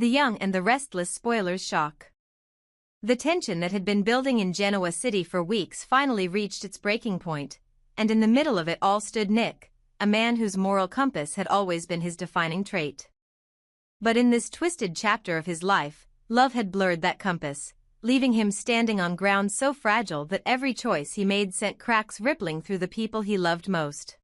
The Young and the Restless spoilers shock. The tension that had been building in Genoa City for weeks finally reached its breaking point, and in the middle of it all stood Nick, a man whose moral compass had always been his defining trait. But in this twisted chapter of his life, love had blurred that compass, leaving him standing on ground so fragile that every choice he made sent cracks rippling through the people he loved most.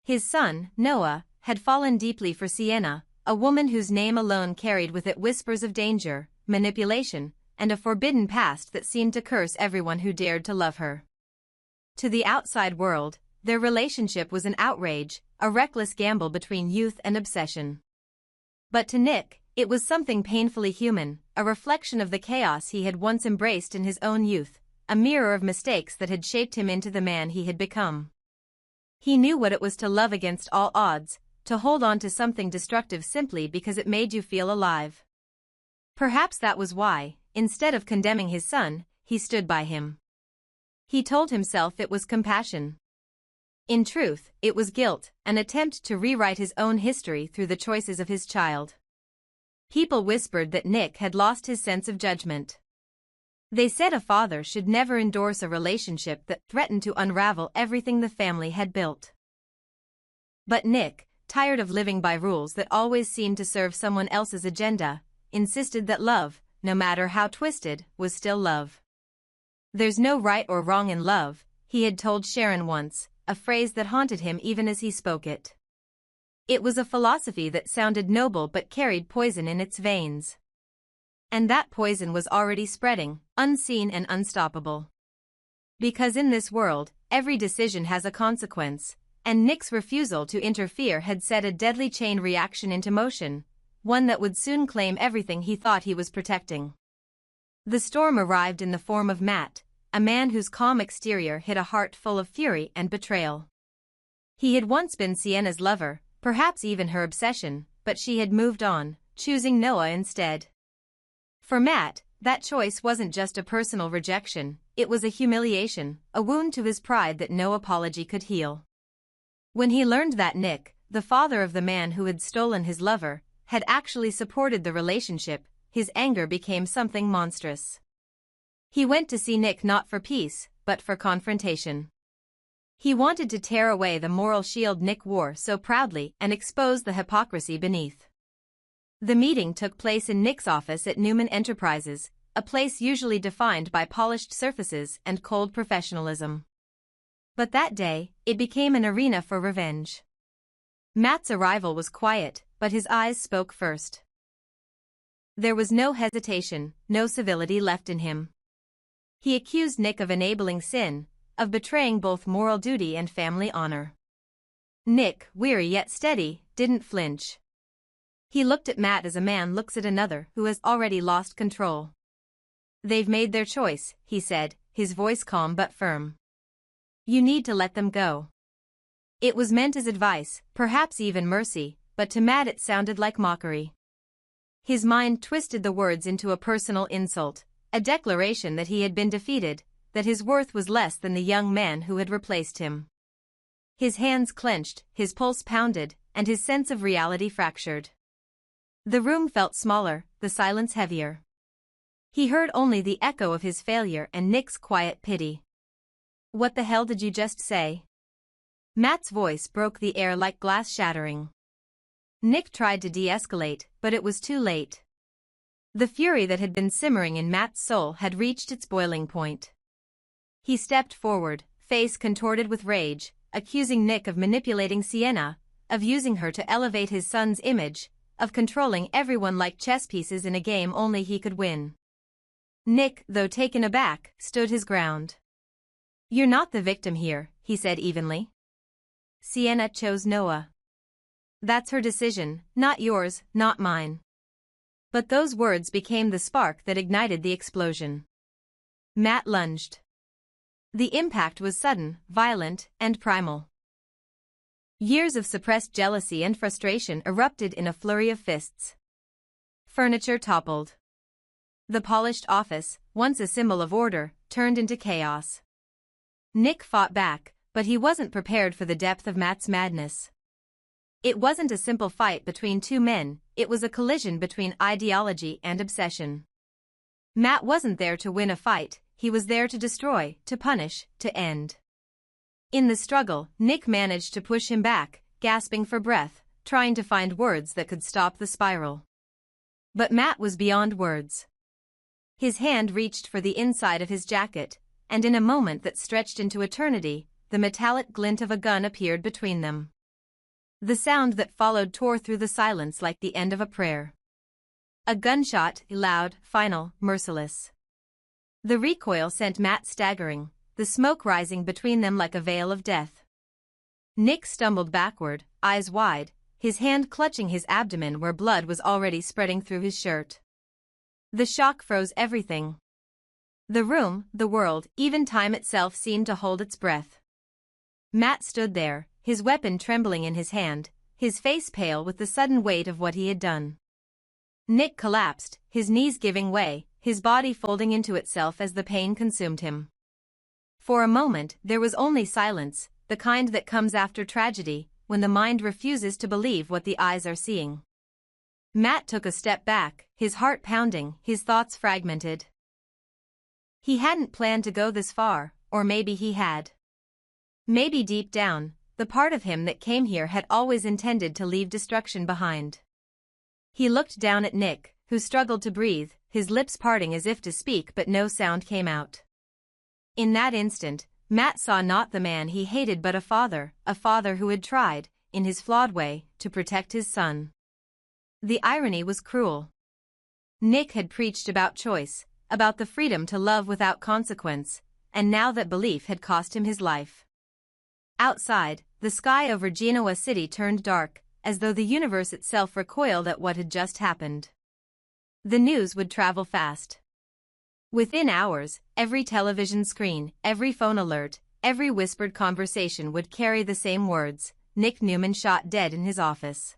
His son, Noah, had fallen deeply for Sienna, a woman whose name alone carried with it whispers of danger, manipulation, and a forbidden past that seemed to curse everyone who dared to love her. To the outside world, their relationship was an outrage, a reckless gamble between youth and obsession. But to Nick, it was something painfully human, a reflection of the chaos he had once embraced in his own youth, a mirror of mistakes that had shaped him into the man he had become. He knew what it was to love against all odds, to hold on to something destructive simply because it made you feel alive. Perhaps that was why, instead of condemning his son, he stood by him. He told himself it was compassion. In truth, it was guilt, an attempt to rewrite his own history through the choices of his child. People whispered that Nick had lost his sense of judgment. They said a father should never endorse a relationship that threatened to unravel everything the family had built. But Nick, tired of living by rules that always seemed to serve someone else's agenda, insisted that love, no matter how twisted, was still love. "There's no right or wrong in love," he had told Sharon once, a phrase that haunted him even as he spoke it. It was a philosophy that sounded noble but carried poison in its veins. And that poison was already spreading, unseen and unstoppable. Because in this world, every decision has a consequence, and Nick's refusal to interfere had set a deadly chain reaction into motion, one that would soon claim everything he thought he was protecting. The storm arrived in the form of Matt, a man whose calm exterior hid a heart full of fury and betrayal. He had once been Sienna's lover, perhaps even her obsession, but she had moved on, choosing Noah instead. For Matt, that choice wasn't just a personal rejection, it was a humiliation, a wound to his pride that no apology could heal. When he learned that Nick, the father of the man who had stolen his lover, had actually supported the relationship, his anger became something monstrous. He went to see Nick not for peace, but for confrontation. He wanted to tear away the moral shield Nick wore so proudly and expose the hypocrisy beneath. The meeting took place in Nick's office at Newman Enterprises, a place usually defined by polished surfaces and cold professionalism. But that day, it became an arena for revenge. Matt's arrival was quiet, but his eyes spoke first. There was no hesitation, no civility left in him. He accused Nick of enabling sin, of betraying both moral duty and family honor. Nick, weary yet steady, didn't flinch. He looked at Matt as a man looks at another who has already lost control. "They've made their choice," he said, his voice calm but firm. "You need to let them go." It was meant as advice, perhaps even mercy, but to Matt it sounded like mockery. His mind twisted the words into a personal insult, a declaration that he had been defeated, that his worth was less than the young man who had replaced him. His hands clenched, his pulse pounded, and his sense of reality fractured. The room felt smaller, the silence heavier. He heard only the echo of his failure and Nick's quiet pity. "What the hell did you just say?" Matt's voice broke the air like glass shattering. Nick tried to de-escalate, but it was too late. The fury that had been simmering in Matt's soul had reached its boiling point. He stepped forward, face contorted with rage, accusing Nick of manipulating Sienna, of using her to elevate his son's image, of controlling everyone like chess pieces in a game only he could win. Nick, though taken aback, stood his ground. "You're not the victim here," he said evenly. "Sienna chose Noah. That's her decision, not yours, not mine." But those words became the spark that ignited the explosion. Matt lunged. The impact was sudden, violent, and primal. Years of suppressed jealousy and frustration erupted in a flurry of fists. Furniture toppled. The polished office, once a symbol of order, turned into chaos. Nick fought back, but he wasn't prepared for the depth of Matt's madness. It wasn't a simple fight between two men, it was a collision between ideology and obsession. Matt wasn't there to win a fight, he was there to destroy, to punish, to end. In the struggle, Nick managed to push him back, gasping for breath, trying to find words that could stop the spiral. But Matt was beyond words. His hand reached for the inside of his jacket, and in a moment that stretched into eternity, the metallic glint of a gun appeared between them. The sound that followed tore through the silence like the end of a prayer. A gunshot, loud, final, merciless. The recoil sent Matt staggering, the smoke rising between them like a veil of death. Nick stumbled backward, eyes wide, his hand clutching his abdomen where blood was already spreading through his shirt. The shock froze everything. The room, the world, even time itself seemed to hold its breath. Matt stood there, his weapon trembling in his hand, his face pale with the sudden weight of what he had done. Nick collapsed, his knees giving way, his body folding into itself as the pain consumed him. For a moment, there was only silence, the kind that comes after tragedy, when the mind refuses to believe what the eyes are seeing. Matt took a step back, his heart pounding, his thoughts fragmented. He hadn't planned to go this far, or maybe he had. Maybe deep down, the part of him that came here had always intended to leave destruction behind. He looked down at Nick, who struggled to breathe, his lips parting as if to speak but no sound came out. In that instant, Matt saw not the man he hated but a father who had tried, in his flawed way, to protect his son. The irony was cruel. Nick had preached about choice, about the freedom to love without consequence, and now that belief had cost him his life. Outside, the sky over Genoa City turned dark, as though the universe itself recoiled at what had just happened. The news would travel fast. Within hours, every television screen, every phone alert, every whispered conversation would carry the same words: Nick Newman shot dead in his office.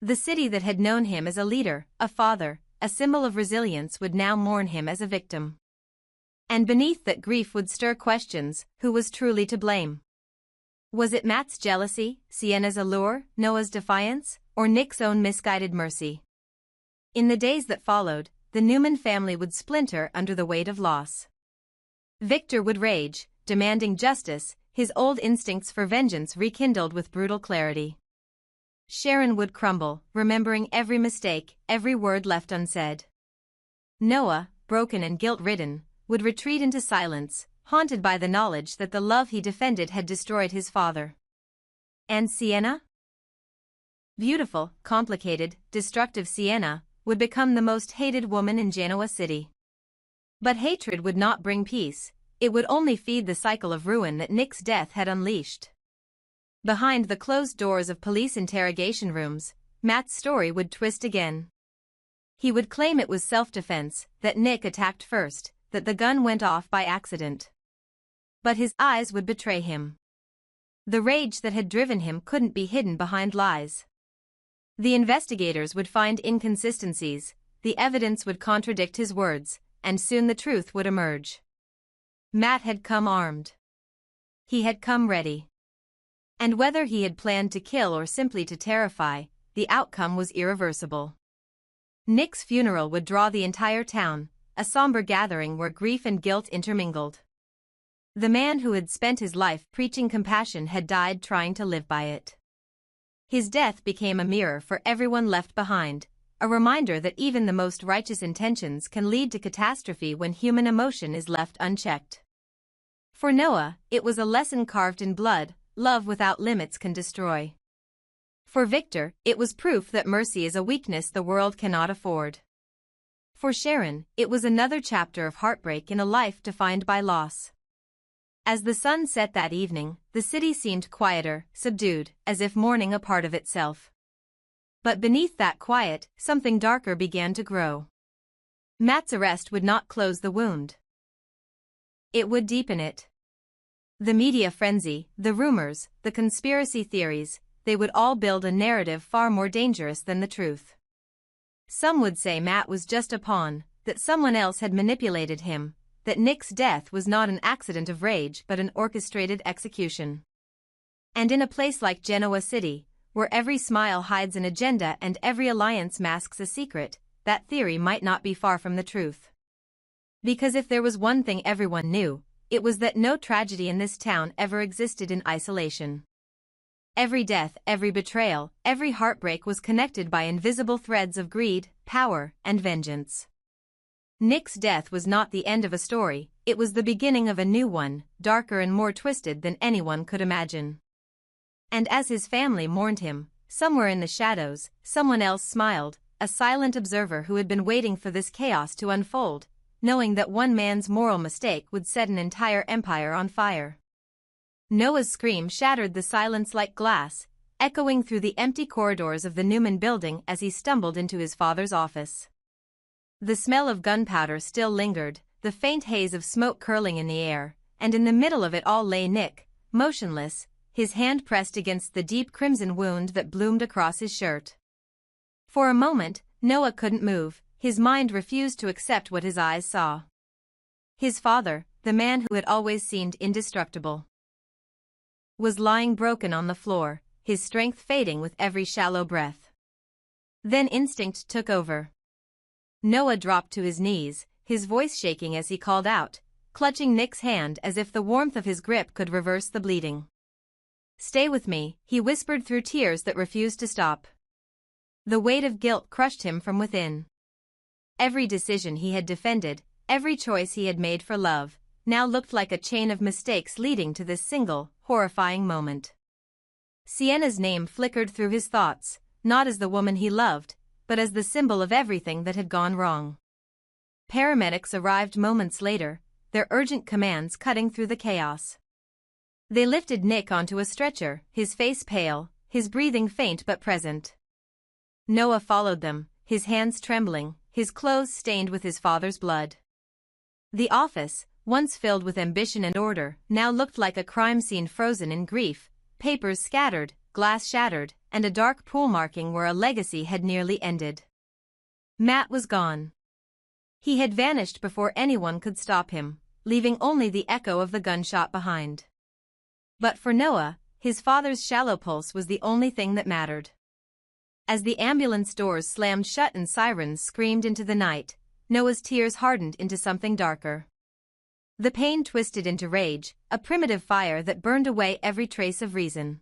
The city that had known him as a leader, a father, a symbol of resilience would now mourn him as a victim. And beneath that grief would stir questions: who was truly to blame? Was it Matt's jealousy, Sienna's allure, Noah's defiance, or Nick's own misguided mercy? In the days that followed, the Newman family would splinter under the weight of loss. Victor would rage, demanding justice, his old instincts for vengeance rekindled with brutal clarity. Sharon would crumble, remembering every mistake, every word left unsaid. Noah, broken and guilt-ridden, would retreat into silence, haunted by the knowledge that the love he defended had destroyed his father. And Sienna? Beautiful, complicated, destructive Sienna would become the most hated woman in Genoa City. But hatred would not bring peace, it would only feed the cycle of ruin that Nick's death had unleashed. Behind the closed doors of police interrogation rooms, Matt's story would twist again. He would claim it was self-defense, that Nick attacked first, that the gun went off by accident. But his eyes would betray him. The rage that had driven him couldn't be hidden behind lies. The investigators would find inconsistencies, the evidence would contradict his words, and soon the truth would emerge. Matt had come armed. He had come ready. And whether he had planned to kill or simply to terrify, the outcome was irreversible. Nick's funeral would draw the entire town, a somber gathering where grief and guilt intermingled. The man who had spent his life preaching compassion had died trying to live by it. His death became a mirror for everyone left behind, a reminder that even the most righteous intentions can lead to catastrophe when human emotion is left unchecked. For Noah, it was a lesson carved in blood: love without limits can destroy. For Victor, it was proof that mercy is a weakness the world cannot afford. For Sharon, it was another chapter of heartbreak in a life defined by loss. As the sun set that evening, the city seemed quieter, subdued, as if mourning a part of itself. But beneath that quiet, something darker began to grow. Matt's arrest would not close the wound. It would deepen it. The media frenzy, the rumors, the conspiracy theories, they would all build a narrative far more dangerous than the truth. Some would say Matt was just a pawn, that someone else had manipulated him, that Nick's death was not an accident of rage but an orchestrated execution. And in a place like Genoa City, where every smile hides an agenda and every alliance masks a secret, that theory might not be far from the truth. Because if there was one thing everyone knew, it was that no tragedy in this town ever existed in isolation. Every death, every betrayal, every heartbreak was connected by invisible threads of greed, power, and vengeance. Nick's death was not the end of a story, it was the beginning of a new one, darker and more twisted than anyone could imagine. And as his family mourned him, somewhere in the shadows, someone else smiled, a silent observer who had been waiting for this chaos to unfold, knowing that one man's moral mistake would set an entire empire on fire. Noah's scream shattered the silence like glass, echoing through the empty corridors of the Newman building as he stumbled into his father's office. The smell of gunpowder still lingered, the faint haze of smoke curling in the air, and in the middle of it all lay Nick, motionless, his hand pressed against the deep crimson wound that bloomed across his shirt. For a moment, Noah couldn't move, his mind refused to accept what his eyes saw. His father, the man who had always seemed indestructible, was lying broken on the floor, his strength fading with every shallow breath. Then instinct took over. Noah dropped to his knees, his voice shaking as he called out, clutching Nick's hand as if the warmth of his grip could reverse the bleeding. "Stay with me," he whispered through tears that refused to stop. The weight of guilt crushed him from within. Every decision he had defended, every choice he had made for love, now looked like a chain of mistakes leading to this single, horrifying moment. Sienna's name flickered through his thoughts, not as the woman he loved, but as the symbol of everything that had gone wrong. Paramedics arrived moments later, their urgent commands cutting through the chaos. They lifted Nick onto a stretcher, his face pale, his breathing faint but present. Noah followed them, his hands trembling, his clothes stained with his father's blood. The office, once filled with ambition and order, now looked like a crime scene frozen in grief, papers scattered, glass shattered, and a dark pool marking where a legacy had nearly ended. Matt was gone. He had vanished before anyone could stop him, leaving only the echo of the gunshot behind. But for Noah, his father's shallow pulse was the only thing that mattered. As the ambulance doors slammed shut and sirens screamed into the night, Noah's tears hardened into something darker. The pain twisted into rage, a primitive fire that burned away every trace of reason.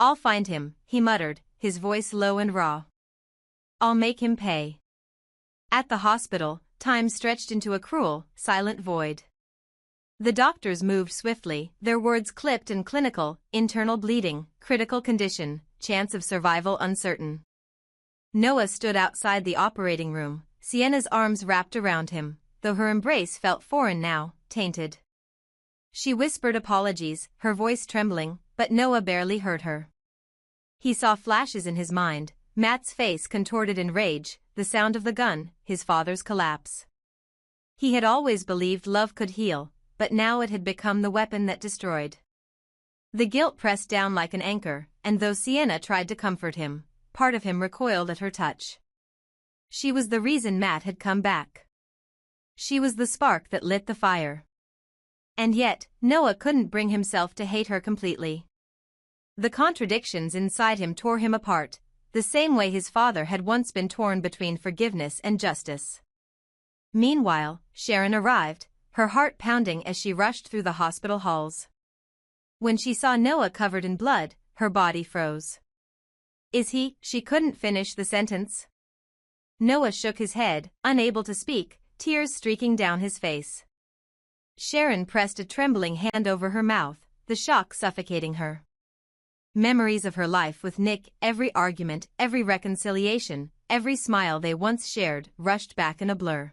"I'll find him," he muttered, his voice low and raw. "I'll make him pay." At the hospital, time stretched into a cruel, silent void. The doctors moved swiftly, their words clipped and clinical: internal bleeding, critical condition, chance of survival uncertain. Noah stood outside the operating room, Sienna's arms wrapped around him, though her embrace felt foreign now, tainted. She whispered apologies, her voice trembling, but Noah barely heard her. He saw flashes in his mind, Matt's face contorted in rage, the sound of the gun, his father's collapse. He had always believed love could heal, but now it had become the weapon that destroyed. The guilt pressed down like an anchor, and though Sienna tried to comfort him, part of him recoiled at her touch. She was the reason Matt had come back. She was the spark that lit the fire. And yet, Noah couldn't bring himself to hate her completely. The contradictions inside him tore him apart, the same way his father had once been torn between forgiveness and justice. Meanwhile, Sharon arrived, her heart pounding as she rushed through the hospital halls. When she saw Noah covered in blood, her body froze. "Is he?" She couldn't finish the sentence. Noah shook his head, unable to speak, tears streaking down his face. Sharon pressed a trembling hand over her mouth, the shock suffocating her. Memories of her life with Nick, every argument, every reconciliation, every smile they once shared, rushed back in a blur.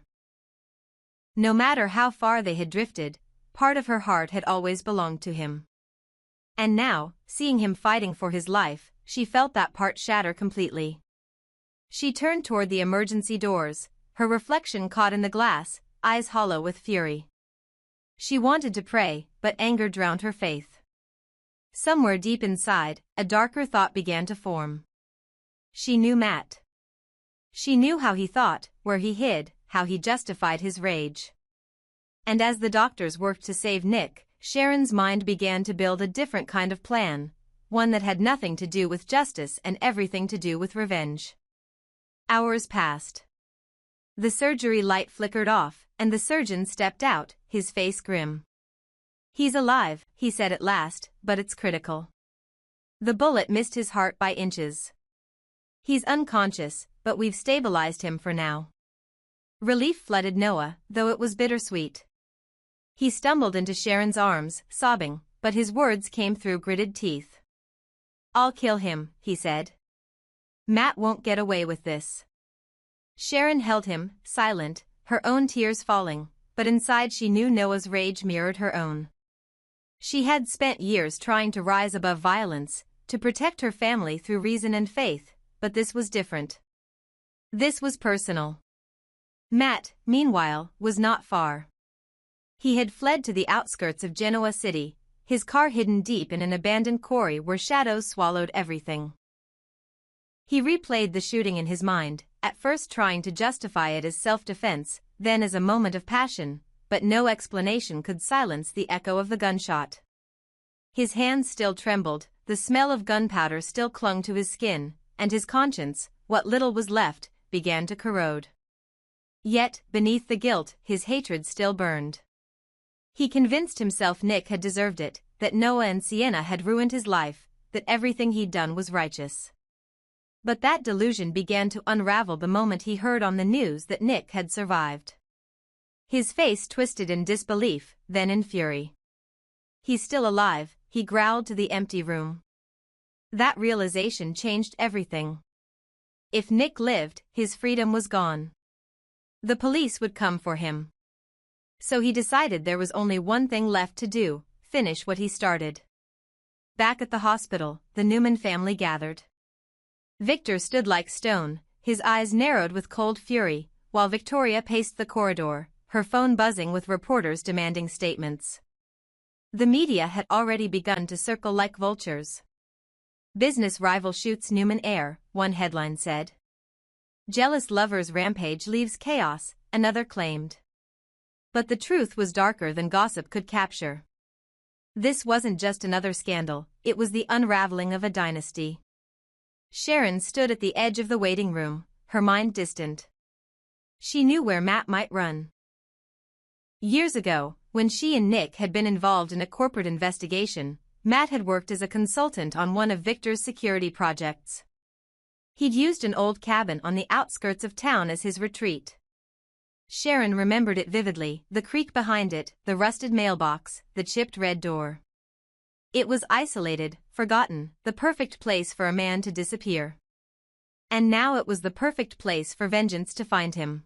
No matter how far they had drifted, part of her heart had always belonged to him. And now, seeing him fighting for his life, she felt that part shatter completely. She turned toward the emergency doors, her reflection caught in the glass, eyes hollow with fury. She wanted to pray, but anger drowned her faith. Somewhere deep inside, a darker thought began to form. She knew Matt. She knew how he thought, where he hid, how he justified his rage. And as the doctors worked to save Nick, Sharon's mind began to build a different kind of plan, one that had nothing to do with justice and everything to do with revenge. Hours passed. The surgery light flickered off, and the surgeon stepped out, his face grim. "He's alive," he said at last, "but it's critical. The bullet missed his heart by inches. He's unconscious, but we've stabilized him for now." Relief flooded Noah, though it was bittersweet. He stumbled into Sharon's arms, sobbing, but his words came through gritted teeth. "I'll kill him," he said. "Matt won't get away with this." Sharon held him, silent, her own tears falling, but inside she knew Noah's rage mirrored her own. She had spent years trying to rise above violence, to protect her family through reason and faith, but this was different. This was personal. Matt, meanwhile, was not far. He had fled to the outskirts of Genoa City, his car hidden deep in an abandoned quarry where shadows swallowed everything. He replayed the shooting in his mind, at first trying to justify it as self-defense, then as a moment of passion, but no explanation could silence the echo of the gunshot. His hands still trembled, the smell of gunpowder still clung to his skin, and his conscience, what little was left, began to corrode. Yet, beneath the guilt, his hatred still burned. He convinced himself Nick had deserved it, that Noah and Sienna had ruined his life, that everything he'd done was righteous. But that delusion began to unravel the moment he heard on the news that Nick had survived. His face twisted in disbelief, then in fury. "He's still alive," he growled to the empty room. That realization changed everything. If Nick lived, his freedom was gone. The police would come for him. So he decided there was only one thing left to do: finish what he started. Back at the hospital, the Newman family gathered. Victor stood like stone, his eyes narrowed with cold fury, while Victoria paced the corridor, her phone buzzing with reporters demanding statements. The media had already begun to circle like vultures. "Business rival shoots Newman heir," one headline said. "Jealous lover's rampage leaves chaos," another claimed. But the truth was darker than gossip could capture. This wasn't just another scandal, it was the unraveling of a dynasty. Sharon stood at the edge of the waiting room, her mind distant. She knew where Matt might run. Years ago, when she and Nick had been involved in a corporate investigation, Matt had worked as a consultant on one of Victor's security projects. He'd used an old cabin on the outskirts of town as his retreat. Sharon remembered it vividly, the creak behind it, the rusted mailbox, the chipped red door. It was isolated, forgotten, the perfect place for a man to disappear. And now it was the perfect place for vengeance to find him.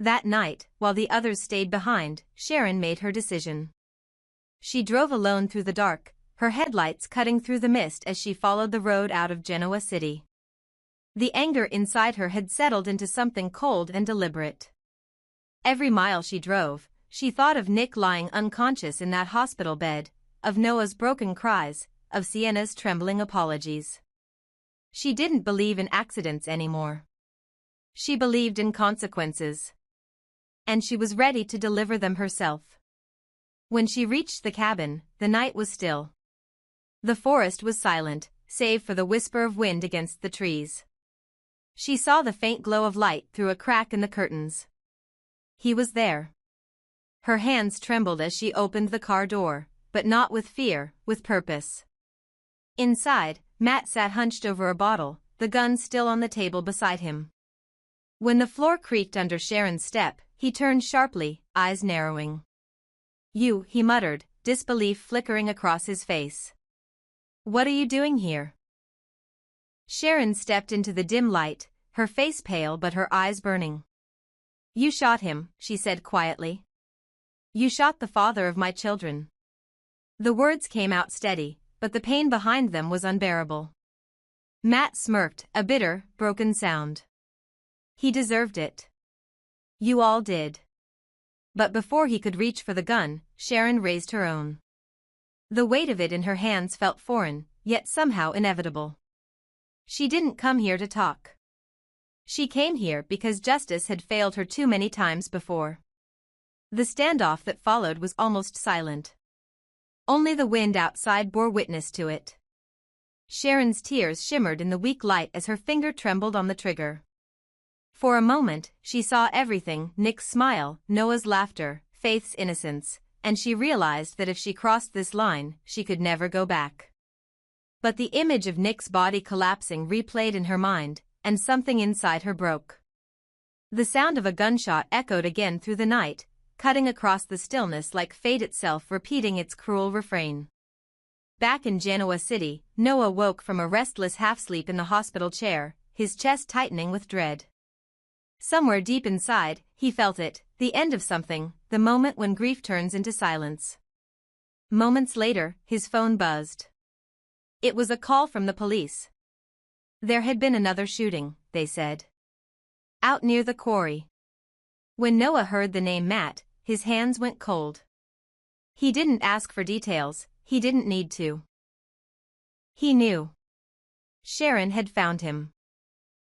That night, while the others stayed behind, Sharon made her decision. She drove alone through the dark, her headlights cutting through the mist as she followed the road out of Genoa City. The anger inside her had settled into something cold and deliberate. Every mile she drove, she thought of Nick lying unconscious in that hospital bed, of Noah's broken cries, of Sienna's trembling apologies. She didn't believe in accidents anymore. She believed in consequences. And she was ready to deliver them herself. When she reached the cabin, the night was still. The forest was silent, save for the whisper of wind against the trees. She saw the faint glow of light through a crack in the curtains. He was there. Her hands trembled as she opened the car door, but not with fear, with purpose. Inside, Matt sat hunched over a bottle, the gun still on the table beside him. When the floor creaked under Sharon's step, he turned sharply, eyes narrowing. "You," he muttered, disbelief flickering across his face. "What are you doing here?" Sharon stepped into the dim light, her face pale but her eyes burning. "You shot him," she said quietly. "You shot the father of my children." The words came out steady, but the pain behind them was unbearable. Matt smirked, a bitter, broken sound. "He deserved it. You all did." But before he could reach for the gun, Sharon raised her own. The weight of it in her hands felt foreign, yet somehow inevitable. She didn't come here to talk. She came here because justice had failed her too many times before. The standoff that followed was almost silent. Only the wind outside bore witness to it. Sharon's tears shimmered in the weak light as her finger trembled on the trigger. For a moment, she saw everything: Nick's smile, Noah's laughter, Faith's innocence, and she realized that if she crossed this line, she could never go back. But the image of Nick's body collapsing replayed in her mind, and something inside her broke. The sound of a gunshot echoed again through the night, cutting across the stillness like fate itself repeating its cruel refrain. Back in Genoa City, Noah woke from a restless half-sleep in the hospital chair, his chest tightening with dread. Somewhere deep inside, he felt it, the end of something, the moment when grief turns into silence. Moments later, his phone buzzed. It was a call from the police. There had been another shooting, they said. Out near the quarry. When Noah heard the name Matt, his hands went cold. He didn't ask for details, he didn't need to. He knew. Sharon had found him.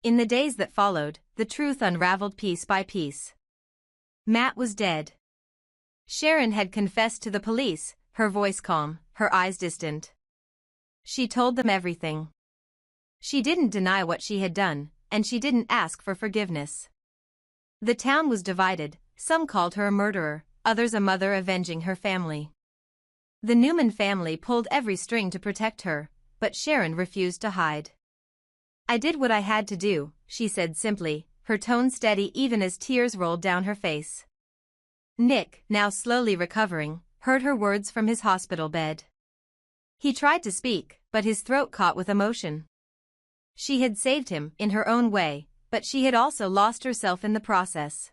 In the days that followed, the truth unraveled piece by piece. Matt was dead. Sharon had confessed to the police, her voice calm, her eyes distant. She told them everything. She didn't deny what she had done, and she didn't ask for forgiveness. The town was divided, some called her a murderer, others a mother avenging her family. The Newman family pulled every string to protect her, but Sharon refused to hide. I did what I had to do, she said simply, her tone steady even as tears rolled down her face. Nick, now slowly recovering, heard her words from his hospital bed. He tried to speak, but his throat caught with emotion. She had saved him, in her own way, but she had also lost herself in the process.